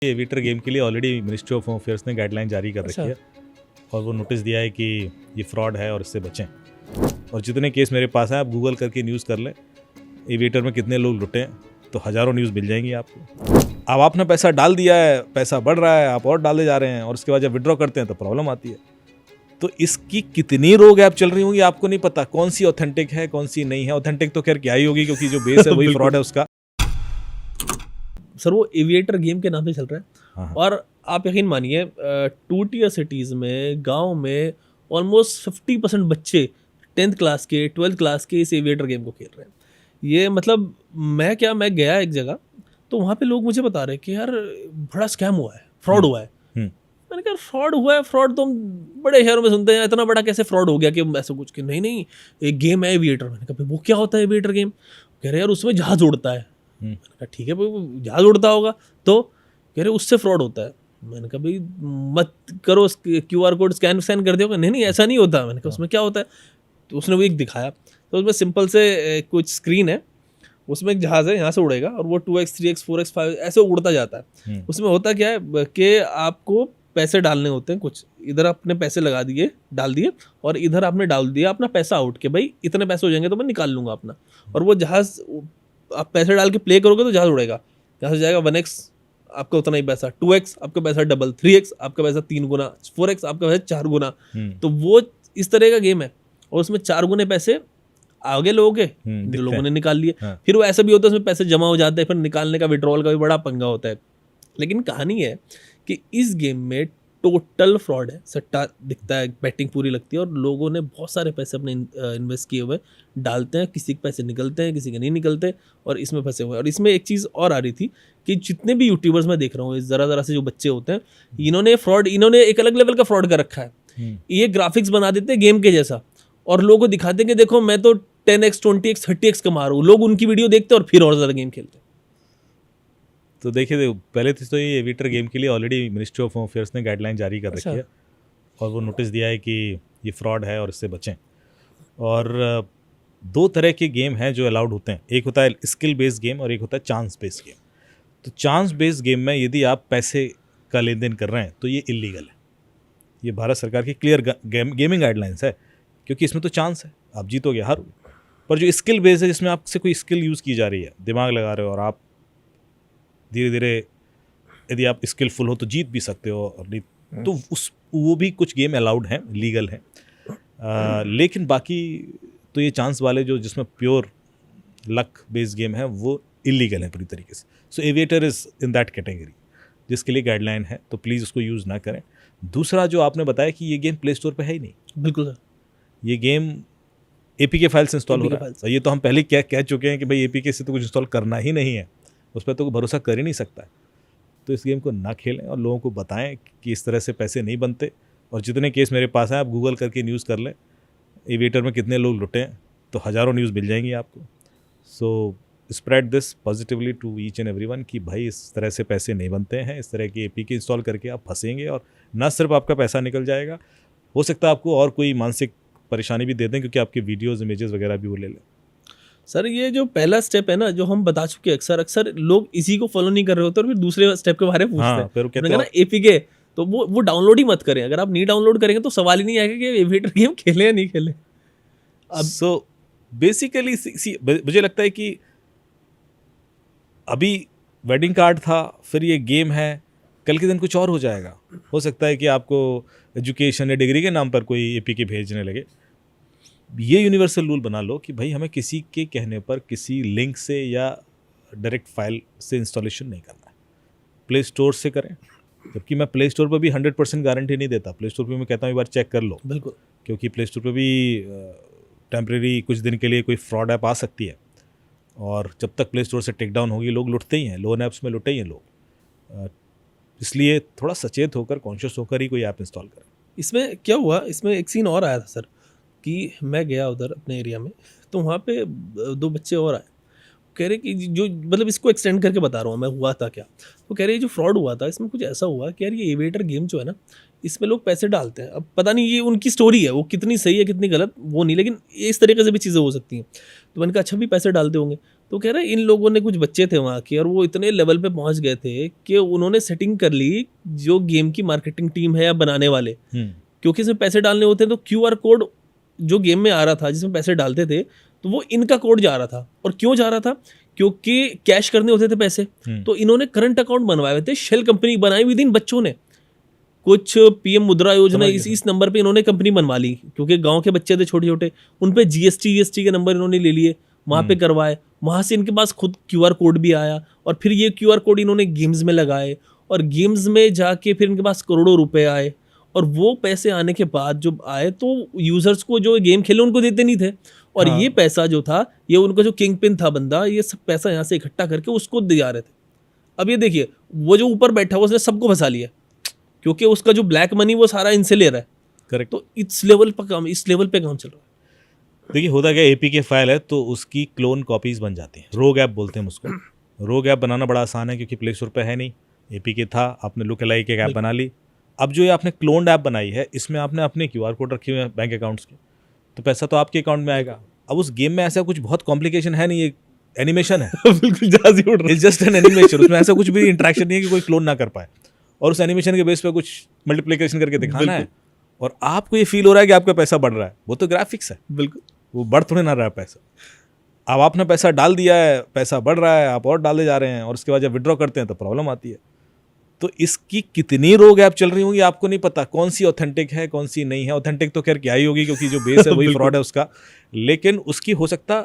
Aviator game के लिए already ministry of home affairs ने गाइडलाइन जारी कर रखी है और वो नोटिस दिया है कि ये फ्रॉड है और इससे बचें। और जितने केस मेरे पास हैं आप गूगल करके न्यूज़ कर लें एविएटर में कितने लोग लुटे हैं, तो हज़ारों न्यूज़ मिल जाएंगी आपको। अब आपने पैसा डाल दिया है, पैसा बढ़ रहा है, आप और डाले जा रहे हैं और उसके बाद जब विड्रॉ करते हैं तो प्रॉब्लम आती है। तो इसकी कितनी रोग ऐप चल रही होंगी आपको नहीं पता, कौन सी ऑथेंटिक है कौन सी नहीं है। ऑथेंटिक तो खैर क्या ही होगी क्योंकि जो बेस है वही फ्रॉड है उसका। सर वो एविएटर गेम के नाम से चल रहा है। हाँ। और आप यकीन मानिए 2 टियर सिटीज़ में, गांव में ऑलमोस्ट 50% बच्चे 10th क्लास के, 12th क्लास के इस एविएटर गेम को खेल रहे हैं। ये मतलब मैं गया एक जगह, तो वहाँ पे लोग मुझे बता रहे कि यार बड़ा स्कैम हुआ है, फ्रॉड हुआ है। मैंने कहा फ्रॉड हुआ है, फ्रॉड तो हम बड़े शहरों में सुनते हैं, इतना बड़ा कैसे फ्रॉड हो गया कि ऐसा कुछ कि नहीं एक गेम है एविएटर। मैंने कहा वो क्या होता है एविएटर गेम? कह रहे यार उसमें जहाज उड़ता है। मैंने कहा ठीक है भाई, जहाज उड़ता होगा तो कह रहे उससे फ्रॉड होता है। मैंने कहा भाई मत करो, QR कोड स्कैन कर दिया। नहीं ऐसा नहीं होता। मैंने कहा उसमें क्या होता है? तो उसने वो एक दिखाया, तो उसमें सिंपल से कुछ स्क्रीन है, उसमें एक जहाज़ है, यहाँ से उड़ेगा और वो 2x 3x 4x 5 ऐसे उड़ता जाता है। उसमें होता क्या है कि आपको पैसे डालने होते हैं कुछ, इधर आपने पैसे लगा दिए, डाल दिए, और इधर आपने डाल दिया अपना पैसा आउट के भाई इतने पैसे हो जाएंगे तो मैं निकाल लूँगा अपना। और वो जहाज़ आप पैसे डाल के प्ले करोगे तो जहाज़ उड़ेगा, यहाँ से जाएगा 1x आपका उतना ही पैसा, 2x आपका पैसा डबल, 3x आपका पैसा 3 गुना, 4x आपका पैसा 4 गुना। तो वो इस तरह का गेम है और उसमें 4 गुने पैसे आगे लोगों के जो लोगों ने निकाल लिए। फिर वो ऐसा भी होता है उसमें पैसे जमा हो जाते हैं, फिर निकालने का विड्रॉल का भी बड़ा पंगा होता है। लेकिन कहानी है कि इस गेम में टोटल फ्रॉड है, सट्टा दिखता है, बैटिंग पूरी लगती है और लोगों ने बहुत सारे पैसे अपने इन्वेस्ट किए हुए डालते हैं, किसी के पैसे निकलते हैं, किसी के नहीं निकलते, और इसमें फंसे हुए। और इसमें एक चीज़ और आ रही थी कि जितने भी यूट्यूबर्स मैं देख रहा हूँ, ज़रा से जो बच्चे होते हैं, इन्होंने एक अलग लेवल का फ्रॉड कर रखा है। ये ग्राफिक्स बना देते हैं गेम के जैसा और लोगों को दिखाते हैं कि देखो मैं तो 10x 20x 30x कमा रहा हूँ। लोग उनकी वीडियो देखते हैं और फिर और ज़्यादा गेम खेलते हैं। तो देखिए पहले तो ये एविएटर गेम के लिए already ministry of home affairs ने गाइडलाइन जारी कर रखी है और वो नोटिस दिया है कि ये फ्रॉड है और इससे बचें। और 2 तरह के गेम हैं जो अलाउड होते हैं, एक होता है स्किल बेस्ड गेम और एक होता है चांस बेस्ड गेम। तो चांस बेस्ड गेम में यदि आप पैसे का लेन देन कर रहे हैं तो ये इलीगल है। ये भारत सरकार की क्लियर गेमिंग गाइडलाइंस है, क्योंकि इसमें तो चांस है, आप जीतोगे हारोगे। पर जो स्किल बेस्ड है जिसमें आपसे कोई स्किल यूज़ की जा रही है, दिमाग लगा रहे हो और आप धीरे धीरे यदि आप स्किलफुल हो तो जीत भी सकते हो, और नहीं तो वो भी कुछ गेम अलाउड हैं, लीगल हैं। लेकिन बाकी तो ये चांस वाले जो जिसमें प्योर लक बेस्ड गेम है वो इलीगल है पूरी तरीके से। So aviator is in that category जिसके लिए गाइडलाइन है, तो प्लीज़ उसको यूज़ ना करें। दूसरा जो आपने बताया कि ये गेम प्ले स्टोर पर है ही नहीं। बिल्कुल सर, ये गेम APK फाइल से इंस्टॉल हो रहा है। ये तो हम पहले कह चुके हैं कि भाई APK से तो कुछ इंस्टॉल करना ही नहीं है, उस पर तो भरोसा कर ही नहीं सकता है। तो इस गेम को ना खेलें और लोगों को बताएं कि इस तरह से पैसे नहीं बनते। और जितने केस मेरे पास हैं आप गूगल करके न्यूज़ कर लें एविएटर में कितने लोग लुटे हैं, तो हज़ारों न्यूज़ मिल जाएंगी आपको। So spread this positively to each and everyone कि भाई इस तरह से पैसे नहीं बनते हैं, इस तरह की APK इंस्टॉल करके आप फंसेंगे और ना सिर्फ आपका पैसा निकल जाएगा, हो सकता है आपको और कोई मानसिक परेशानी भी दे दें, क्योंकि आपके वीडियोज़ इमेजेस वगैरह भी वो ले लें। सर ये जो पहला स्टेप है ना, जो हम बता चुके हैं, अक्सर लोग इसी को फॉलो नहीं कर रहे होते और फिर दूसरे स्टेप के बारे में पूछते हैं। फिर कहते हैं APK, तो वो डाउनलोड ही मत करें। अगर आप नहीं डाउनलोड करेंगे तो सवाल ही नहीं आएगा कि एविएटर गेम खेलें या नहीं खेलें। अब सो बेसिकली मुझे लगता है कि अभी वेडिंग कार्ड था, फिर ये गेम है, कल के दिन कुछ और हो जाएगा। हो सकता है कि आपको एजुकेशन या डिग्री के नाम पर कोई APK भेजने लगे। ये यूनिवर्सल रूल बना लो कि भाई हमें किसी के कहने पर किसी लिंक से या डायरेक्ट फाइल से इंस्टॉलेशन नहीं करना है, प्ले स्टोर से करें। जबकि मैं प्ले स्टोर पर भी 100% गारंटी नहीं देता। प्ले स्टोर पर मैं कहता हूँ एक बार चेक कर लो, बिल्कुल, क्योंकि प्ले स्टोर पर भी टेम्प्रेरी कुछ दिन के लिए कोई फ्रॉड ऐप आ सकती है, और जब तक प्ले स्टोर से टेक डाउन होगी लोग लुटते ही हैं, लोन ऐप्स में लुटे ही हैं लोग। इसलिए थोड़ा सचेत होकर, कॉन्शियस होकर ही कोई ऐप इंस्टॉल करें। इसमें क्या हुआ, इसमें एक सीन और आया था सर कि मैं गया उधर अपने एरिया में, तो वहाँ पे 2 बच्चे और आए। कह रहे कि जो मतलब इसको एक्सटेंड करके बता रहा हूँ मैं, हुआ था क्या। तो कह रहे जो फ्रॉड हुआ था इसमें कुछ ऐसा हुआ कि यार ये एविएटर गेम जो है ना, इसमें लोग पैसे डालते हैं। अब पता नहीं ये उनकी स्टोरी है, वो कितनी सही है कितनी गलत वो नहीं, लेकिन इस तरीके से भी चीज़ें हो सकती हैं। तो मैंने कहा अच्छा भी पैसे डालते होंगे। तो कह रहे इन लोगों ने, कुछ बच्चे थे वहाँ के, और वो इतने लेवल पे पहुँच गए थे कि उन्होंने सेटिंग कर ली, जो गेम की मार्केटिंग टीम है या बनाने वाले, क्योंकि इसमें पैसे डालने होते हैं तो QR कोड जो गेम में आ रहा था जिसमें पैसे डालते थे, तो वो इनका कोड जा रहा था। और क्यों जा रहा था? क्योंकि कैश करने होते थे पैसे, तो इन्होंने करंट अकाउंट बनवाए हुए थे, शेल कंपनी बनाई हुई थी इन बच्चों ने। कुछ PM मुद्रा योजना इस नंबर पे इन्होंने कंपनी बनवा ली, क्योंकि गांव के बच्चे थे छोटे छोटे, उन पे GST के नंबर इन्होंने ले लिए, वहाँ पे करवाए, वहाँ से इनके पास खुद QR कोड भी आया, और फिर ये QR कोड इन्होंने गेम्स में लगाए, और गेम्स में जाके फिर इनके पास करोड़ों रुपए आए। और वो पैसे आने के बाद जो आए तो यूजर्स को जो गेम खेले उनको देते नहीं थे, और ये पैसा जो था, ये उनका जो किंग पिन था बंदा, ये सब पैसा यहाँ से इकट्ठा करके उसको दिया रहे थे। अब ये देखिए, वो जो ऊपर बैठा हुआ उसने सबको फंसा लिया, क्योंकि उसका जो ब्लैक मनी वो सारा इनसे ले रहा है। करेक्ट। तो इस लेवल पे काम चल रहा है। देखिए होता क्या, APK फाइल है तो उसकी क्लोन कॉपीज बन जाती हैं, रोग ऐप बोलते हैं उसको। रोग ऐप बनाना बड़ा आसान है, क्योंकि प्ले स्टोर पे है नहीं, APK था, आपने लुक अलाइक एक ऐप बना ली। अब जो ये आपने क्लोन्ड ऐप बनाई है, इसमें आपने अपने QR कोड रखे हुए हैं बैंक अकाउंट्स के, तो पैसा तो आपके अकाउंट में आएगा। अब उस गेम में ऐसा कुछ बहुत कॉम्प्लिकेशन है नहीं, एक एनिमेशन है बिल्कुल जहाज उड़ रहा है, इट्स जस्ट एन एनिमेशन। उसमें ऐसा कुछ भी इंटरेक्शन नहीं है कि कोई क्लोन ना कर पाए, और उस एनिमेशन के बेस पे कुछ मल्टीप्लिकेशन करके दिखाना है, और आपको ये फील हो रहा है कि आपका पैसा बढ़ रहा है। वो तो ग्राफिक्स है, बिल्कुल, वो बढ़ थोड़े ना रहा है पैसा। अब आपने पैसा डाल दिया है, पैसा बढ़ रहा है, आप और डाले जा रहे हैं, और उसके बाद जब विड्रॉ करते हैं तो प्रॉब्लम आती है। तो इसकी कितनी रोग ऐप चल रही होंगी आपको नहीं पता, कौन सी ऑथेंटिक है कौन सी नहीं है। ऑथेंटिक तो खैर क्या ही होगी, क्योंकि जो बेस है वही फ्रॉड है उसका, लेकिन उसकी हो सकता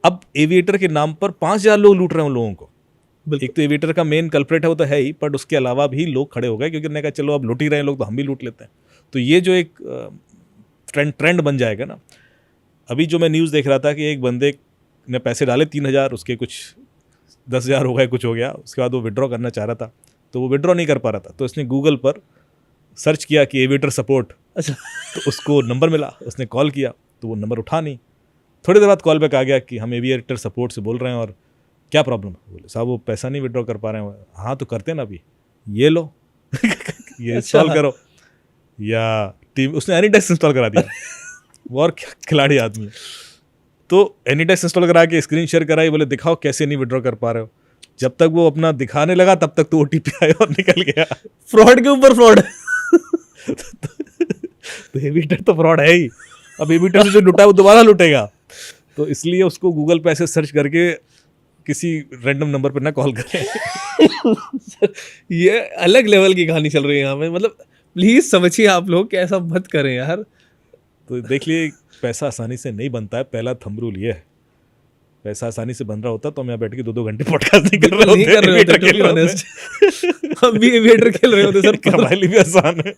अब एविएटर के नाम पर 5,000 लोग लूट रहे हैं उन लोगों को। एक तो एविएटर का मेन कल्प्रेट है, वो तो है ही, बट उसके अलावा भी लोग खड़े हो गए, क्योंकि उन्होंने कहा चलो अब लूट ही रहे हैं लोग तो हम भी लूट लेते हैं। तो ये जो एक ट्रेंड बन जाएगा ना। अभी जो मैं न्यूज़ देख रहा था कि एक बंदे ने पैसे डाले 3,000, उसके कुछ 10,000 हो गए, कुछ हो गया, उसके बाद वो विड्रॉ करना चाह रहा था, तो वो विड्रॉ नहीं कर पा रहा था, तो उसने गूगल पर सर्च किया कि एविएटर सपोर्ट। अच्छा, तो उसको नंबर मिला, उसने कॉल किया तो वो नंबर उठा नहीं। थोड़ी देर बाद कॉल बैक आ गया कि हम एविएटर सपोर्ट से बोल रहे हैं, और क्या प्रॉब्लम है? बोले साहब वो पैसा नहीं विड्रॉ कर पा रहे हैं। हाँ तो करते ना अभी, ये लो ये इंस्टॉल करो, या टीम, उसने एनीडेस्क इंस्टॉल करा दिया। वो और खिलाड़ी आदमी है, तो एनीडेस्क इंस्टॉल करा के स्क्रीन शेयर कराई, बोले दिखाओ कैसे नहीं विड्रॉ कर पा रहे हो। जब तक वो अपना दिखाने लगा तब तक तो OTP आया और निकल गया। फ्रॉड के ऊपर फ्रॉड। तो एविएटर तो फ्रॉड है ही। अब एविएटर से जो लुटा है वो दोबारा लुटेगा, तो इसलिए उसको गूगल पे ऐसे सर्च करके किसी रैंडम नंबर पर ना कॉल करें। ये अलग लेवल की कहानी चल रही है यहाँ पे, मतलब प्लीज समझिए आप लोग, ऐसा मत करें यार। तो देख लिए, पैसा आसानी से नहीं बनता है, पहला थंब रूल ये है। पैसा आसानी से बन रहा होता तो हम यहाँ बैठ के 2-2 घंटे पॉडकास्ट नहीं कर रहे होते। हम भी एविएटर खेल रहे होते सर, हमारे लिए भी आसान है।